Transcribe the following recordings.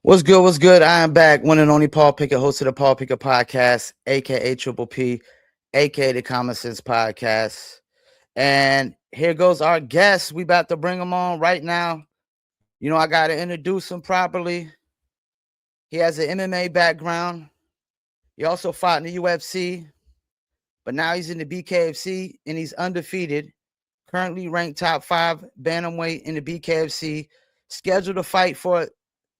What's good? What's good? I am back, one and only Paul Pickett, host of the Paul Pickett Podcast, aka Triple P, aka the Common Sense Podcast. And here goes our guest. We about to bring him on right now. I gotta introduce him properly. He has an MMA background. He also fought in the UFC, but now he's in the BKFC and he's undefeated. Currently ranked top 5 bantamweight in the BKFC. Scheduled to fight for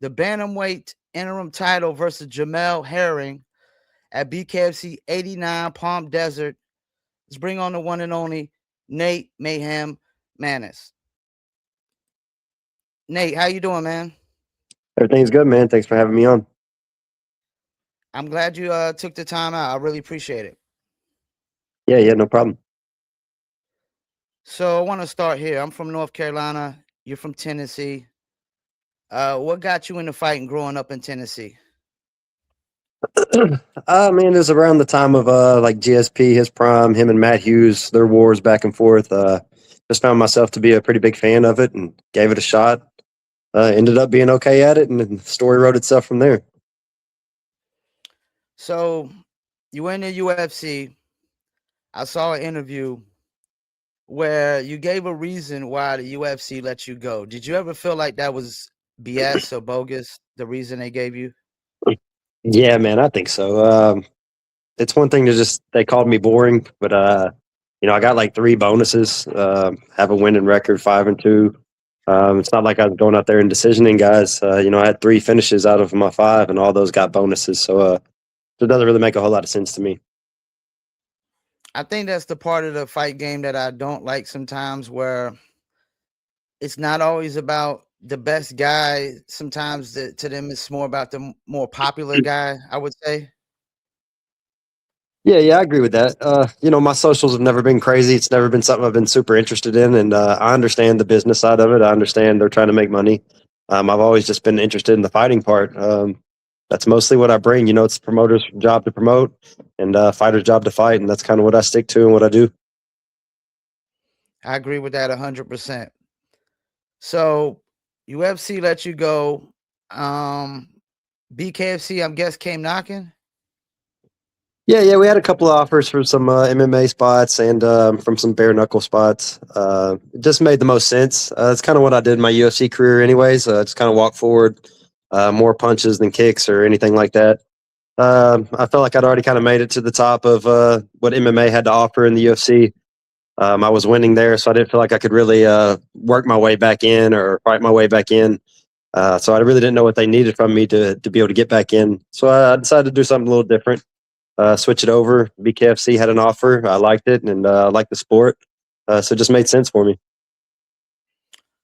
the bantamweight interim title versus Jamel Herring at BKFC 89 Palm Desert. Let's bring on the one and only Nate Mayhem Maness. Nate, how you doing, man? Everything's good, man. Thanks for having me on. I'm glad you took the time out. I really appreciate it. Yeah, no problem. So I want to start here. I'm from North Carolina. You're from Tennessee. What got you into fighting growing up in Tennessee? Man, it was around the time of like GSP, his prime, him and Matt Hughes, their wars back and forth. Just found myself to be a pretty big fan of it and gave it a shot. Ended up being okay at it, and the story wrote itself from there. So you went to UFC. I saw an interview where you gave a reason why the UFC let you go. Did you ever feel like that was BS or bogus, the reason they gave you? Yeah, man, I think so. It's one thing to just they called me boring, but I got like 3 bonuses. Have a winning record, 5-2. It's not like I was going out there and decisioning guys. I had 3 finishes out of my 5, and all those got bonuses. So it doesn't really make a whole lot of sense to me. I think that's the part of the fight game that I don't like sometimes, where it's not always about the best guy. Sometimes to them, it's more about the more popular guy, I would say. Yeah, I agree with that. My socials have never been crazy. It's never been something I've been super interested in, and I understand the business side of it. I understand they're trying to make money. I've always just been interested in the fighting part. That's mostly what I bring. It's the promoter's job to promote, and fighter's job to fight, and that's kind of what I stick to and what I do. I agree with that 100%. So UFC let you go. BKFC, I guess, came knocking. Yeah, we had a couple of offers for some MMA spots and from some bare knuckle spots. It just made the most sense. It's kind of what I did in my UFC career, anyways. Just kind of walk forward, more punches than kicks or anything like that. I felt like I'd already kind of made it to the top of what MMA had to offer in the UFC. I was winning there, so I didn't feel like I could really work my way back in or fight my way back in. So I really didn't know what they needed from me to be able to get back in. So I decided to do something a little different. Switch it over. BKFC had an offer. I liked it, and I liked the sport. So it just made sense for me.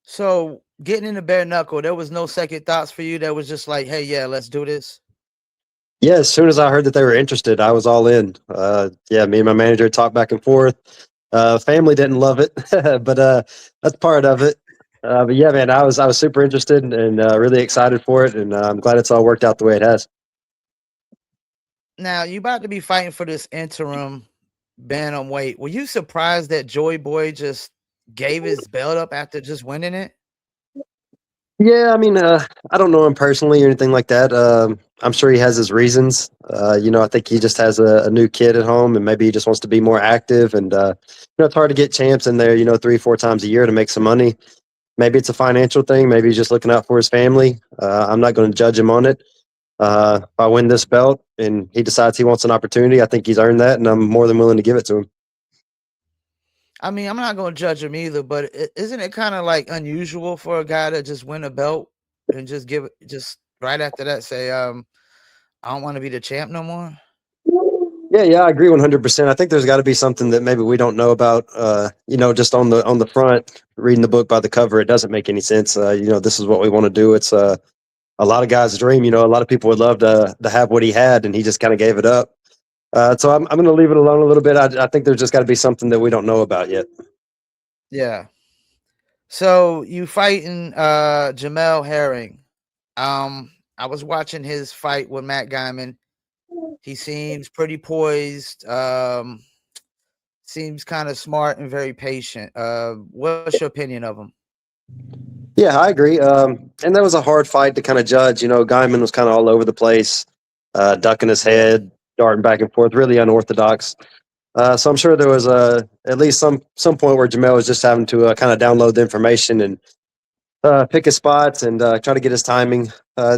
So getting into bare knuckle, there was no second thoughts for you. That was just like, hey, yeah, let's do this. Yeah, as soon as I heard that they were interested, I was all in. Yeah, me and my manager talked back and forth. Family didn't love it, but that's part of it. But yeah, man, I was super interested and really excited for it, and I'm glad it's all worked out the way it has. Now you about to be fighting for this interim bantamweight. Were you surprised that Joy Boy just gave his belt up after just winning it? Yeah, I mean, I don't know him personally or anything like that. I'm sure he has his reasons. I think he just has a new kid at home, and maybe he just wants to be more active. And it's hard to get champs in there, 3, 4 times a year to make some money. Maybe it's a financial thing. Maybe he's just looking out for his family. I'm not going to judge him on it. If I win this belt and he decides he wants an opportunity, I think he's earned that, and I'm more than willing to give it to him. I mean, I'm not going to judge him either, but isn't it kind of like unusual for a guy to just win a belt and just give it just right after that say, I don't want to be the champ no more? Yeah, I agree 100%. I think there's got to be something that maybe we don't know about. Just on the front, reading the book by the cover, it doesn't make any sense. This is what we want to do. It's a lot of guys' dream. A lot of people would love to have what he had, and he just kind of gave it up. So I'm going to leave it alone a little bit. I think there's just got to be something that we don't know about yet. Yeah. So you fighting Jamel Herring. I was watching his fight with Matt Guyman. He seems pretty poised. Seems kind of smart and very patient. What's your opinion of him? Yeah, I agree. And that was a hard fight to kind of judge. Guyman was kind of all over the place, ducking his Yeah. head, darting back and forth, really unorthodox. So I'm sure there was at least some point where Jamel was just having to kind of download the information and pick his spots and try to get his timing.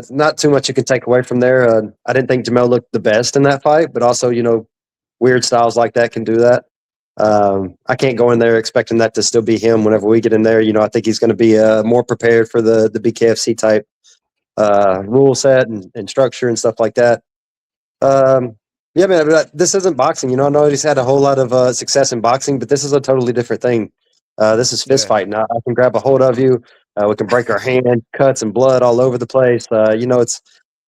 Not too much you can take away from there. I didn't think Jamel looked the best in that fight, but also weird styles like that can do that. I can't go in there expecting that to still be him whenever we get in there. I think he's going to be more prepared for the BKFC type rule set and structure and stuff like that. Um, yeah, man, but this isn't boxing. I know he's had a whole lot of success in boxing, but this is a totally different thing. This is fist Yeah. fighting. I can grab a hold of you. We can break our hand, cuts and blood all over the place. It's.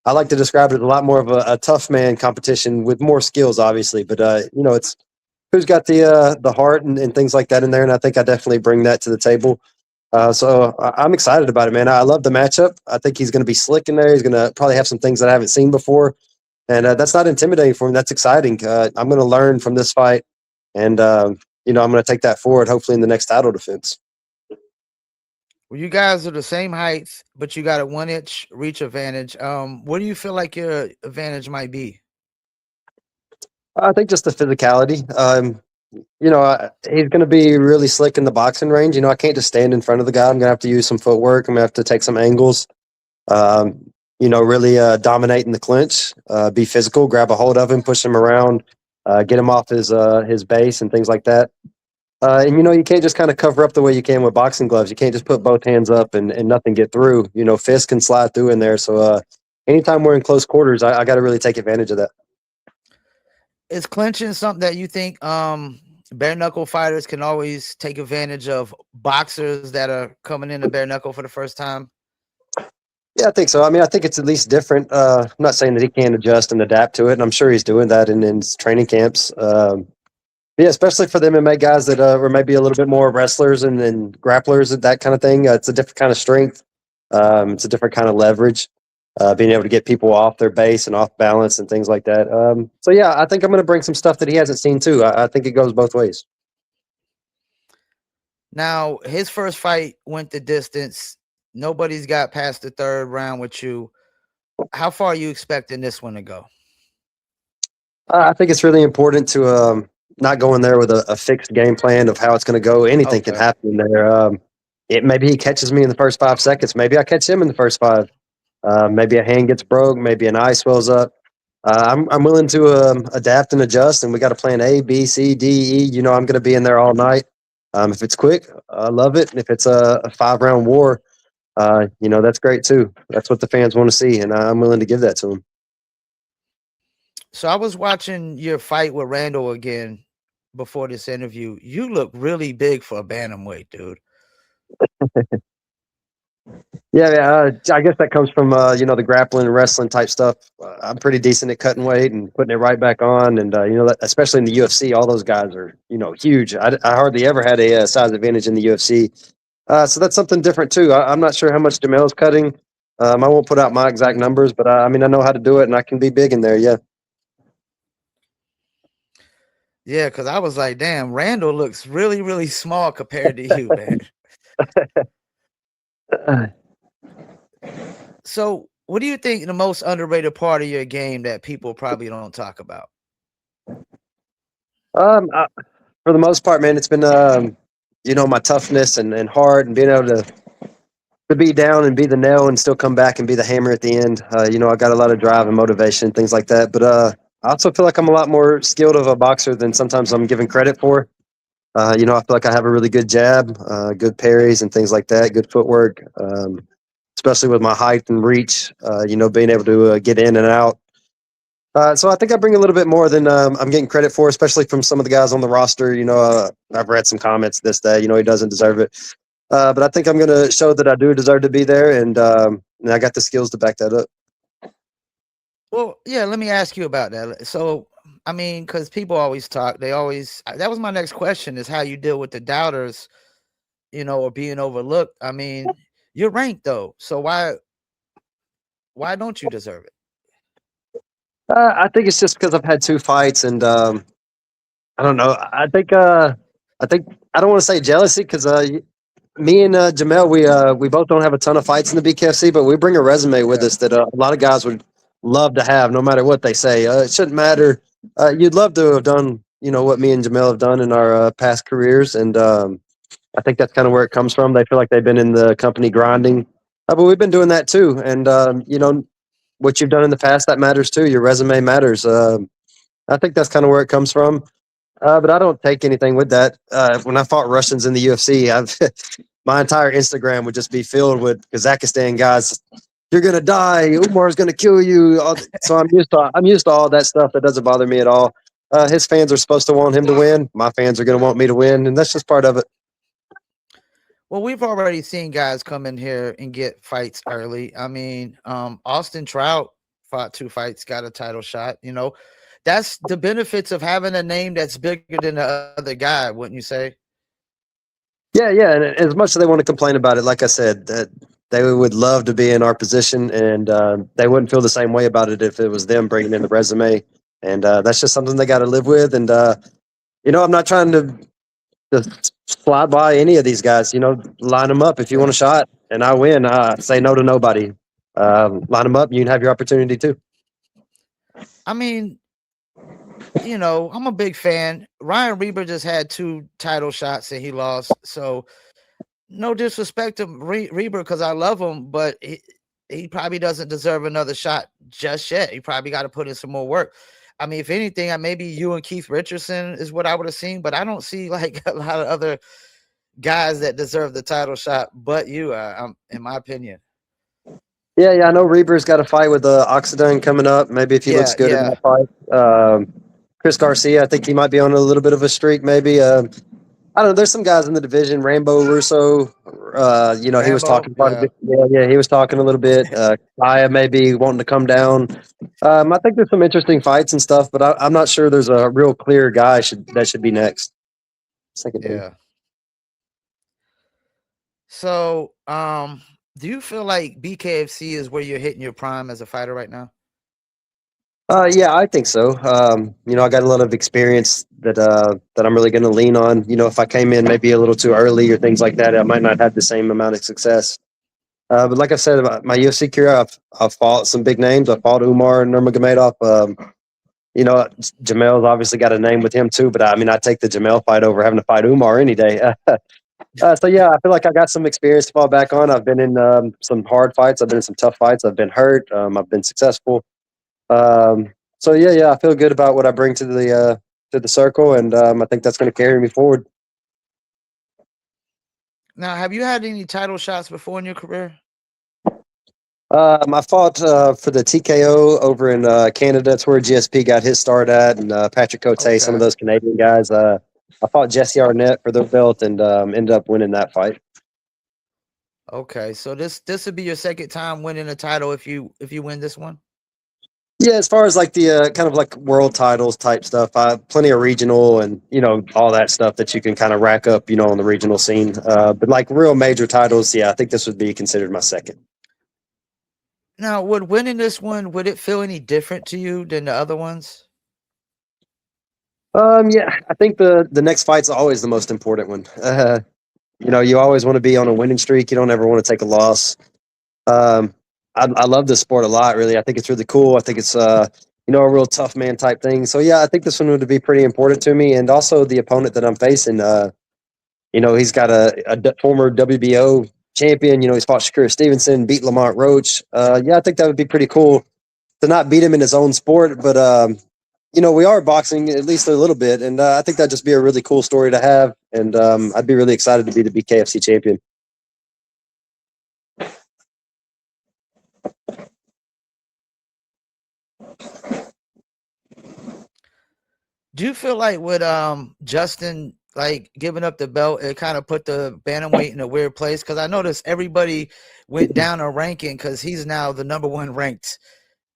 I like to describe it as a lot more of a tough man competition with more skills, obviously. But it's who's got the heart and things like that in there, and I think I definitely bring that to the table. I'm excited about it, man. I love the matchup. I think he's going to be slick in there. He's going to probably have some things that I haven't seen before. And that's not intimidating for him. That's exciting. I'm going to learn from this fight, and I'm going to take that forward. Hopefully, in the next title defense. Well, you guys are the same heights, but you got a 1 inch reach advantage. What do you feel like your advantage might be? I think just the physicality. He's going to be really slick in the boxing range. I can't just stand in front of the guy. I'm going to have to use some footwork. I'm going to have to take some angles. Really dominate in the clinch, be physical, grab a hold of him, push him around, get him off his base and things like that. And you can't just kind of cover up the way you can with boxing gloves. You can't just put both hands up and nothing get through. Fists can slide through in there. So anytime we're in close quarters, I got to really take advantage of that. Is clinching something that you think bare knuckle fighters can always take advantage of boxers that are coming into bare knuckle for the first time? Yeah, I think so. I mean, I think it's at least different. I'm not saying that he can't adjust and adapt to it, and I'm sure he's doing that in his training camps. Yeah, especially for the MMA guys that were maybe a little bit more wrestlers and grapplers and that kind of thing. It's a different kind of strength. It's a different kind of leverage. Being able to get people off their base and off balance and things like that. So yeah, I think I'm going to bring some stuff that he hasn't seen too. I think it goes both ways. Now, his first fight went the distance. Nobody's got past the third round with you. How far are you expecting this one to go? I think it's really important to not go in there with a fixed game plan of how it's going to go. Anything can Okay. happen in there. It maybe he catches me in the first 5 seconds. Maybe I catch him in the first five. Maybe a hand gets broke. Maybe an eye swells up. I'm willing to adapt and adjust, and we got a plan A, B, C, D, E. I'm going to be in there all night. If it's quick, I love it. And if it's a 5 round war, that's great too. That's what the fans want to see, and I'm willing to give that to them. So I was watching your fight with Randall again before this interview. You look really big for a bantamweight, dude. Yeah, I guess that comes from the grappling and wrestling type stuff. I'm pretty decent at cutting weight and putting it right back on, and especially in the UFC, all those guys are huge. I hardly ever had a size advantage in the UFC, so that's something different too. I'm not sure how much Jamel's cutting. I won't put out my exact numbers, but I mean I know how to do it, and I can be big in there. Yeah. Yeah, because I was like, damn, Randall looks really, really small compared to you, man. So, what do you think the most underrated part of your game that people probably don't talk about? Um, I, for the most part, man, it's been my toughness and heart and being able to be down and be the nail and still come back and be the hammer at the end. I got a lot of drive and motivation, things like that. But I also feel like I'm a lot more skilled of a boxer than sometimes I'm given credit for. I feel like I have a really good jab, good parries and things like that, good footwork, especially with my height and reach. Being able to get in and out. So I think I bring a little bit more than I'm getting credit for, especially from some of the guys on the roster. I've read some comments this day. He doesn't deserve it. But I think I'm going to show that I do deserve to be there, and I got the skills to back that up. Well, yeah, let me ask you about that. So, I mean, because people always talk, that was my next question is how you deal with the doubters, or being overlooked. I mean, you're ranked though. So why don't you deserve it? I think it's just because I've had 2 fights, and I don't know. I think I don't want to say jealousy because me and Jamel, we both don't have a ton of fights in the BKFC, but we bring a resume with Yeah. us that a lot of guys would love to have, no matter what they say. It shouldn't matter. You'd love to have done, what me and Jamel have done in our past careers, and I think that's kind of where it comes from. They feel like they've been in the company grinding, but we've been doing that too. And what you've done in the past, that matters too. Your resume matters. I think that's kind of where it comes from. But I don't take anything with that. When I fought Russians in the UFC, I've my entire Instagram would just be filled with Kazakhstan guys. You're gonna die. Umar's gonna kill you. So I'm used to all that stuff. That doesn't bother me at all. His fans are supposed to want him to win. My fans are gonna want me to win, and that's just part of it. Well, we've already seen guys come in here and get fights early. I mean, Austin Trout fought 2 fights, got a title shot. That's the benefits of having a name that's bigger than the other guy, wouldn't you say? Yeah, yeah. And as much as they want to complain about it, like I said, that they would love to be in our position, and they wouldn't feel the same way about it if it was them bringing in the resume. And that's just something they got to live with. And I'm not trying to slide by any of these guys. Line them up if you want Yeah. a shot, and I win. Say no to nobody. Line them up, you can have your opportunity too. I mean, I'm a big fan. Ryan Reber just had 2 title shots and he lost. So no disrespect to Reber because I love him, but he probably doesn't deserve another shot just yet. He probably got to put in some more work. I mean, if anything, maybe you and Keith Richardson is what I would have seen, but I don't see like a lot of other guys that deserve the title shot, but you, in my opinion. Yeah, yeah. I know Reber's got a fight with Oxidine coming up. Maybe if he looks Yeah, good in yeah. that fight. Chris Garcia, I think he might be on a little bit of a streak. Maybe. I don't know. There's some guys in the division. Rambo Russo. He was Rambo, talking quite a yeah. bit. Yeah, yeah. He was talking a little bit. Kaya maybe wanting to come down. I think there's some interesting fights and stuff, but I'm not sure there's a real clear guy that should be next. Second name. Yeah. So, do you feel like BKFC is where you're hitting your prime as a fighter right now? Yeah, I think so. I got a lot of experience that I'm really going to lean on. If I came in maybe a little too early or things like that, I might not have the same amount of success. But like I said, about my UFC career, I've fought some big names. I fought Umar Nurmagomedov. Jamel's obviously got a name with him too. But I mean, I take the Jamel fight over having to fight Umar any day. So yeah, I feel like I got some experience to fall back on. I've been in some hard fights. I've been in some tough fights. I've been hurt. I've been successful. So yeah, yeah, I feel good about what I bring to the circle, and I think that's going to carry me forward. Now, have you had any title shots before in your career? I fought for the TKO over in Canada. That's where GSP got his start at, and Patrick Cote, some of Okay. those Canadian guys. I fought Jesse Arnett for the belt and ended up winning that fight. Okay. So this would be your second time winning a title if you win this one? Yeah, as far as like the kind of like world titles type stuff, plenty of regional and all that stuff that you can kind of rack up, on the regional scene. But like real major titles, yeah, I think this would be considered my second. Now, would winning this one, would it feel any different to you than the other ones? Yeah, I think the next fight's always the most important one. You always want to be on a winning streak. You don't ever want to take a loss. Um, I love this sport a lot. Really, I think it's really cool. I think it's a real tough man type thing. So yeah, I think this one would be pretty important to me. And also the opponent that I'm facing. He's got a former WBO champion. He's fought Shakur Stevenson, beat Lamont Roach. Yeah, I think that would be pretty cool to not beat him in his own sport, but we are boxing at least a little bit, and I think that'd just be a really cool story to have. And I'd be really excited to be the BKFC champion. Do you feel like with Justin like giving up the belt, it kind of put the bantamweight in a weird place? Because I noticed everybody went down a ranking because he's now the number one ranked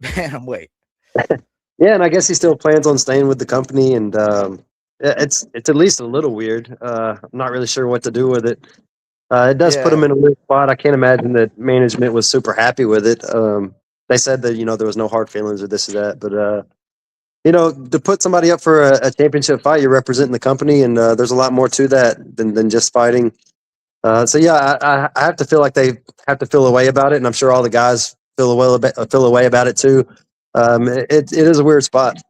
bantamweight. Yeah, and I guess he still plans on staying with the company, and it's at least a little weird. I'm not really sure what to do with it. It does put him Yeah. in a weird spot. I can't imagine that management was super happy with it. They said that there was no hard feelings or this or that, but to put somebody up for a championship fight, you're representing the company, and there's a lot more to that than just fighting. So yeah, I have to feel like they have to feel a way about it, and I'm sure all the guys feel a way about it too. It is a weird spot.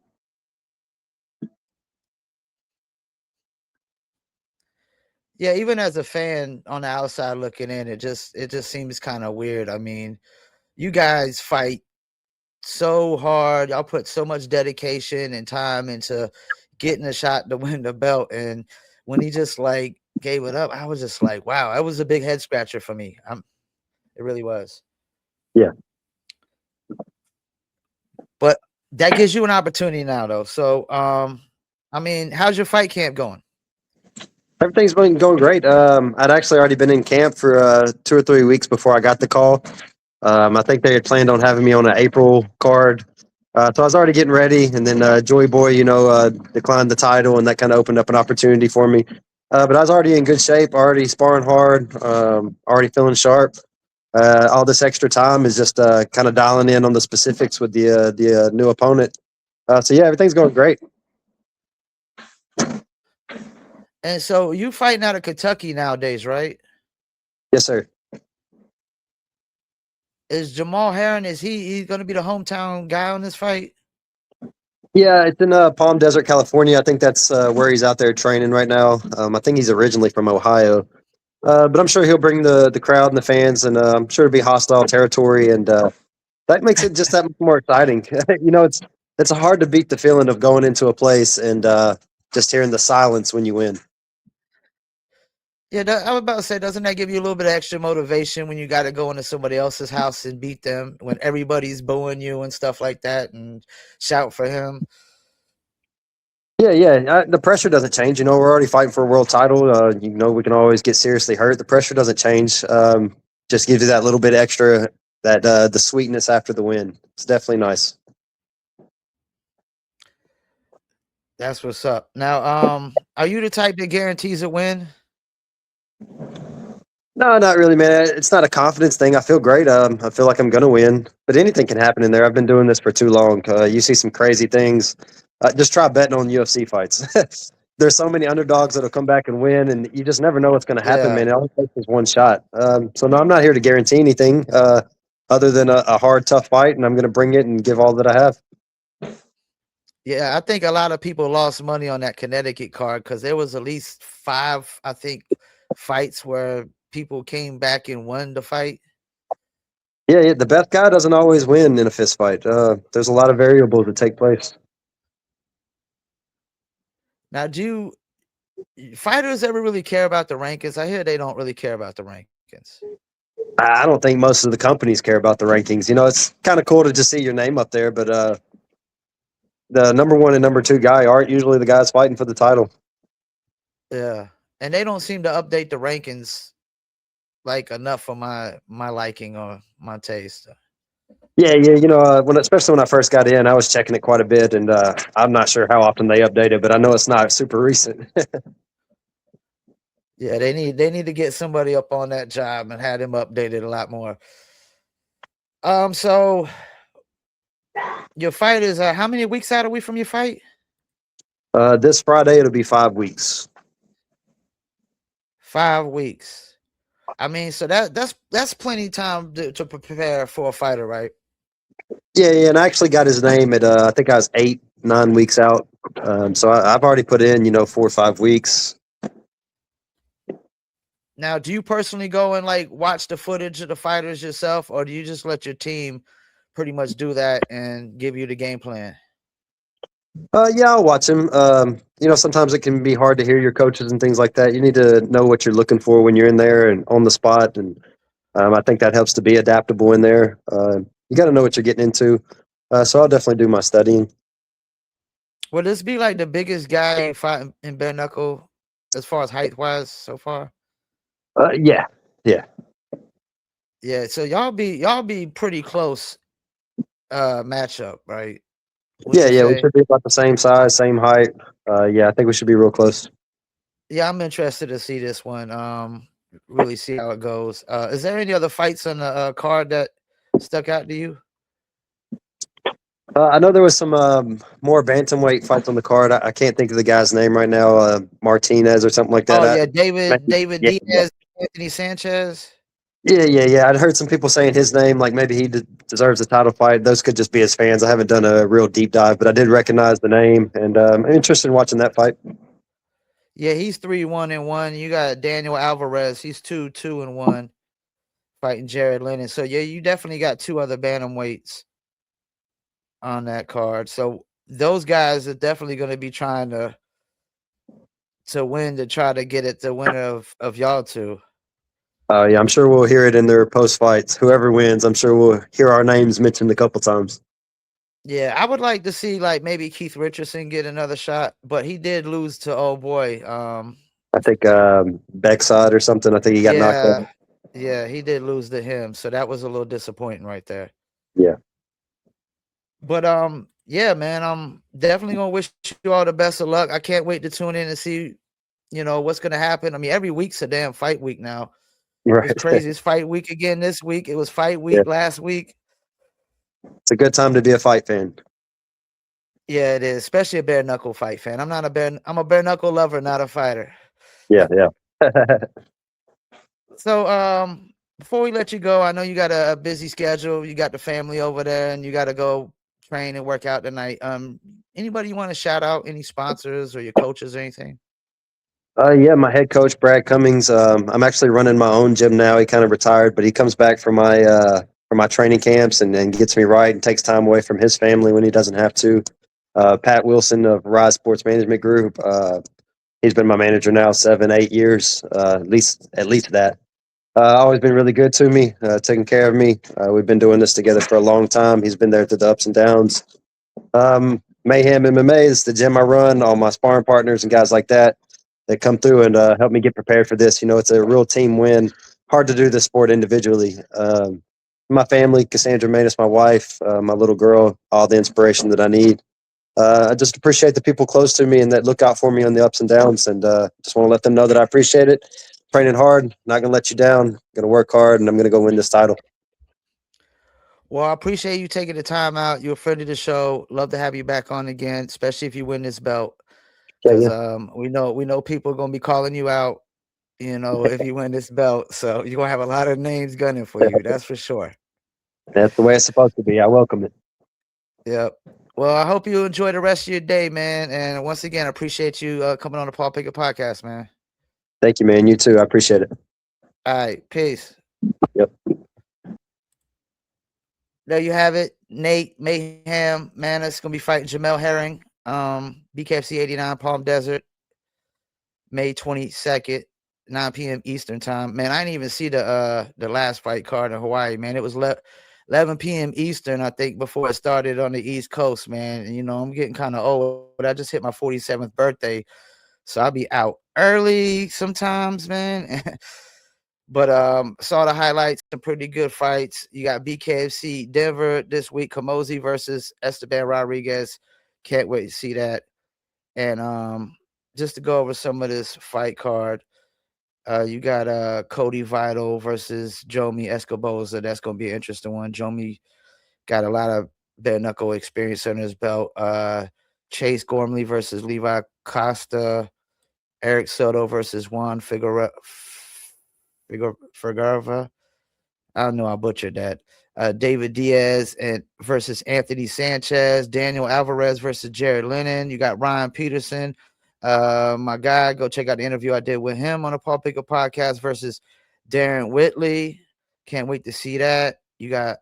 Yeah, even as a fan on the outside looking in, it just seems kind of weird. I mean, you guys fight so hard. Y'all put so much dedication and time into getting a shot to win the belt. And when he just like gave it up, I was just like, wow, that was a big head scratcher for me. It really was. Yeah. But that gives you an opportunity now, though. So, I mean, how's your fight camp going? Everything's been going great. I'd actually already been in camp for 2 or 3 weeks before I got the call. I think they had planned on having me on an April card. So I was already getting ready, and then Joy Boy, declined the title, and that kind of opened up an opportunity for me. But I was already in good shape, already sparring hard, already feeling sharp. All this extra time is just kind of dialing in on the specifics with the new opponent. So yeah, everything's going great. And so you fighting out of Kentucky nowadays, right? Yes, sir. Is Jamal Heron, is he's going to be the hometown guy on this fight? Yeah, it's in Palm Desert, California. I think that's where he's out there training right now. I think he's originally from Ohio, but I'm sure he'll bring the crowd and the fans, and I'm sure it'll be hostile territory, and that makes it just that much more exciting. It's hard to beat the feeling of going into a place and just hearing the silence when you win. Yeah, I was about to say, doesn't that give you a little bit of extra motivation when you got to go into somebody else's house and beat them when everybody's booing you and stuff like that and shout for him? Yeah, yeah. The pressure doesn't change. We're already fighting for a world title. We can always get seriously hurt. The pressure doesn't change. Just gives you that little bit extra, that the sweetness after the win. It's definitely nice. That's what's up. Now, are you the type that guarantees a win? No, not really, man. It's not a confidence thing. I feel great. I feel like I'm gonna win, but anything can happen in there. I've been doing this for too long. You see some crazy things. Just try betting on UFC fights. There's so many underdogs that'll come back and win, and you just never know what's going to happen, Yeah. man. It only takes is one shot. So no, I'm not here to guarantee anything other than a hard, tough fight, and I'm going to bring it and give all that I have. Yeah, I think a lot of people lost money on that Connecticut card because there was at least 5, I think, fights where people came back and won the fight. Yeah, yeah, the best guy doesn't always win in a fist fight. There's a lot of variables that take place. Now, do fighters ever really care about the rankings? I hear they don't really care about the rankings. I don't think most of the companies care about the rankings. It's kind of cool to just see your name up there, but the number one and number two guy aren't usually the guys fighting for the title. Yeah, and they don't seem to update the rankings like enough for my liking or my taste. Yeah, yeah. Especially when I first got in, I was checking it quite a bit, and I'm not sure how often they update it, but I know it's not super recent. Yeah, they need to get somebody up on that job and have them updated a lot more. So your fight is how many weeks out are we from your fight? This Friday, it'll be 5 weeks. 5 weeks. I mean, so that's plenty of time to prepare for a fighter, right? Yeah, yeah. And I actually got his name at I think I was 8, 9 weeks out. So I've already put in 4 or 5 weeks. Now, do you personally go and like watch the footage of the fighters yourself, or do you just let your team pretty much do that and give you the game plan? Yeah, I'll watch him. Sometimes it can be hard to hear your coaches and things like that. You need to know what you're looking for when you're in there and on the spot, and I think that helps to be adaptable in there. You got to know what you're getting into. So I'll definitely do my studying. Will this be like the biggest guy fighting in bare knuckle as far as height wise so far? Yeah, yeah, Yeah, so y'all be pretty close matchup, right? Would yeah, you yeah. We say? should be about the same size, same height. Yeah, I think we should be real close. Yeah, I'm interested to see this one. Really see how it goes. Is there any other fights on the card that stuck out to you? I know there was some more bantamweight fights on the card. I can't think of the guy's name right now. Martinez or something like that. Oh yeah, David Yeah, yeah, Diaz. Anthony Sanchez? Yeah. I'd heard some people saying his name, like maybe he deserves a title fight. Those could just be his fans. I haven't done a real deep dive, but I did recognize the name, and I'm interested in watching that fight. Yeah, he's 3-1-1. You got Daniel Alvarez. He's 2-2-1, fighting Jared Lennon. So yeah, you definitely got two other bantamweights on that card. So those guys are definitely going to be trying to win, to try to get it the winner of y'all two. Yeah, I'm sure we'll hear it in their post fights. Whoever wins, I'm sure we'll hear our names mentioned a couple times. Yeah, I would like to see like maybe Keith Richardson get another shot, but he did lose to oh boy. I think Beckside or something. I think he got knocked Yeah, out. yeah, he did lose to him. So that was a little disappointing right there. Yeah, But yeah, man, I'm definitely gonna wish you all the best of luck. I can't wait to tune in and see, what's gonna happen. I mean, every week's a damn fight week now. It's right. crazy. It's fight week again this week. It was fight Yeah, week last week. it's a good time to be a fight fan. Yeah, it is, especially a bare knuckle fight fan. I'm a bare knuckle lover, not a fighter. Yeah. So before we let you go, I know you got a busy schedule. You got the family over there and you gotta go train and work out tonight. Anybody you want to shout out, any sponsors or your coaches or anything? Yeah, my head coach Brad Cummings. I'm actually running my own gym now. He kind of retired, but he comes back for my training camps and gets me right and takes time away from his family when he doesn't have to. Pat Wilson of Rise Sports Management Group. He's been my manager now 7, 8 years, at least that. Always been really good to me, taking care of me. We've been doing this together for a long time. He's been there through the ups and downs. Mayhem MMA is the gym I run. All my sparring partners and guys like that come through and help me get prepared for this. You know, it's a real team win. Hard to do this sport individually. My family, Cassandra Maness, my wife, my little girl, all the inspiration that I need. I just appreciate the people close to me and that look out for me on the ups and downs, and just want to let them know that I appreciate it. Training hard, not gonna let you down. Gonna work hard, and I'm gonna go win this title. Well, I appreciate you taking the time out. You're a friend of the show. Love to have you back on again, especially if you win this belt. Yeah, Because yeah, we know people are gonna be calling you out, if you win this belt. So you're gonna have a lot of names gunning for you, that's for sure. that's the way it's supposed to be. I welcome it. Yep. Well, I hope you enjoy the rest of your day, man. And once again, I appreciate you coming on the Paul Pickett podcast, man. Thank you, man. You too. I appreciate it. All right, peace. Yep. There you have it. Nate Mayhem Maness gonna be fighting Jamel Herring. BKFC 89 Palm Desert, May 22nd, 9 p.m. Eastern time. Man, I didn't even see the last fight card in Hawaii, man. It was 11 p.m. Eastern, I think, before it started on the East Coast, man. And, I'm getting kind of old, but I just hit my 47th birthday, so I'll be out early sometimes, man. But saw the highlights, some pretty good fights. You got BKFC Denver this week, Kamosi versus Esteban Rodriguez. Can't wait to see that. And just to go over some of this fight card, you got Cody Vital versus Jomi Escoboza. That's gonna be an interesting one. Jomi got a lot of bare knuckle experience on his belt. Chase Gormley versus Levi Costa. Eric Soto versus Juan Figueroa. I don't know. I butchered that. David Diaz and versus Anthony Sanchez. Daniel Alvarez versus Jared Lennon. You got Ryan Peterson. My guy, go check out the interview I did with him on the Paul Picker podcast versus Darren Whitley. Can't wait to see that. You got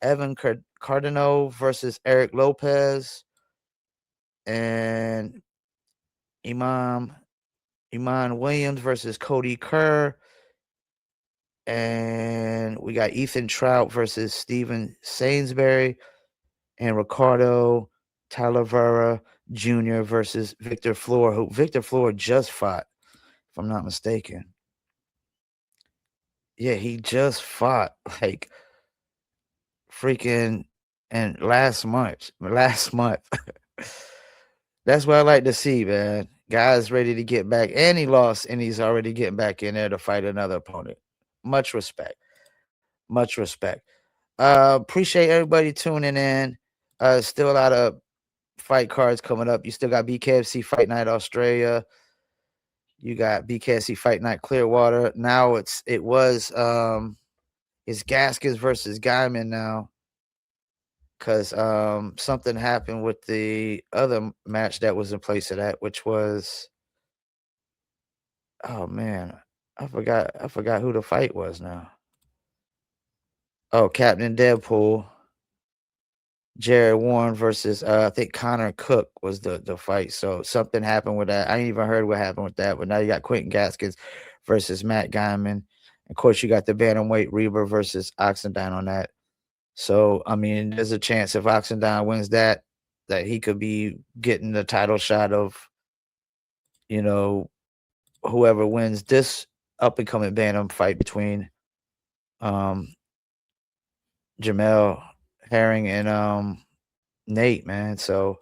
Evan Cardino versus Eric Lopez and Iman Williams versus Cody Kerr. And we got Ethan Trout versus Steven Sainsbury and Ricardo Talavera Jr. versus Victor Floor, who Victor Floor just fought, if I'm not mistaken. Yeah, he just fought like freaking and last month. Last month. That's what I like to see, man. Guys ready to get back, and he lost, and he's already getting back in there to fight another opponent. Much respect. Much respect. Appreciate everybody tuning in. Still a lot of fight cards coming up. You still got BKFC Fight Night Australia. You got BKFC Fight Night Clearwater. Now it's Gaskins versus Guyman now, because something happened with the other match that was in place of that, which was, oh man, I forgot who the fight was now. Oh, Captain Deadpool, Jared Warren versus I think Connor Cook was the fight. So something happened with that. I ain't even heard what happened with that. But now you got Quentin Gaskins versus Matt Guyman. Of course, you got the bantamweight Reber versus Oxendine on that. So I mean, there's a chance if Oxendine wins that he could be getting the title shot of, you know, whoever wins this up and coming bantam fight between um Jamel Herring and Nate, man. So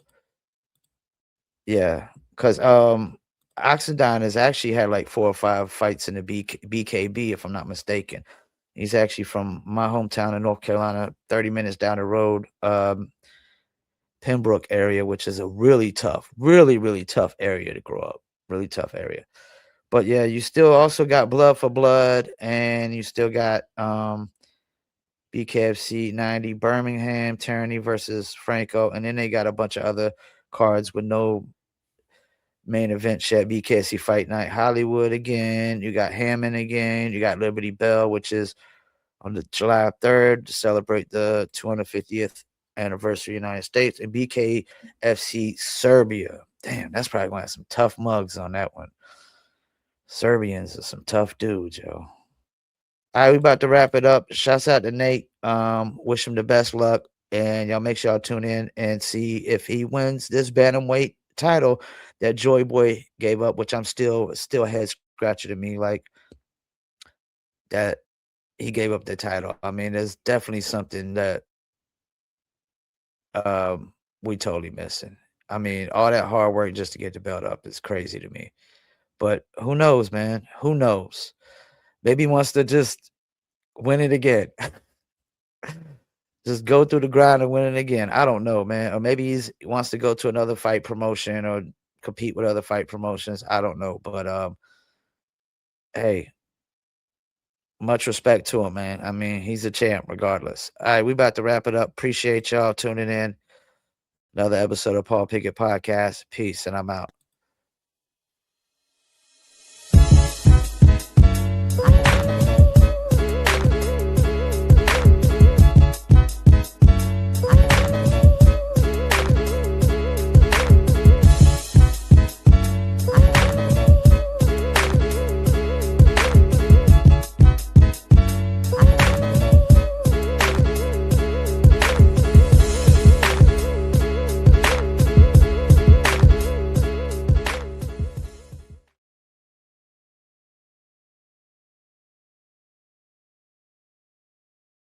yeah, because Oxendine has actually had like 4 or 5 fights in the BKB, if I'm not mistaken. He's actually from my hometown in North Carolina, 30 minutes down the road, Pembroke area, which is a really tough, really tough area to grow up. Really tough area. But yeah, you still also got Blood for Blood, and you still got BKFC 90 Birmingham, Tyranny versus Franco, and then they got a bunch of other cards with no main event yet. BKFC Fight Night Hollywood again. You got Hammond again. You got Liberty Bell, which is on the July 3rd to celebrate the 250th anniversary of the United States, and BKFC Serbia. Damn, that's probably going to have some tough mugs on that one. Serbians are some tough dudes, yo. All right, we about to wrap it up. Shouts out to Nate. Wish him the best luck. And y'all make sure y'all tune in and see if he wins this bantamweight title that Joy Boy gave up, which I'm still a head scratcher to me, like that he gave up the title. I mean, there's definitely something that we totally missing. I mean, all that hard work just to get the belt up is crazy to me. But who knows, man? Who knows? Maybe he wants to just win it again. Just go through the grind and win it again. I don't know, man. Or maybe he wants to go to another fight promotion or compete with other fight promotions. I don't know. But hey, much respect to him, man. I mean, he's a champ regardless. All right, we about to wrap it up. Appreciate y'all tuning in. Another episode of Paul Pickett Podcast. Peace, and I'm out.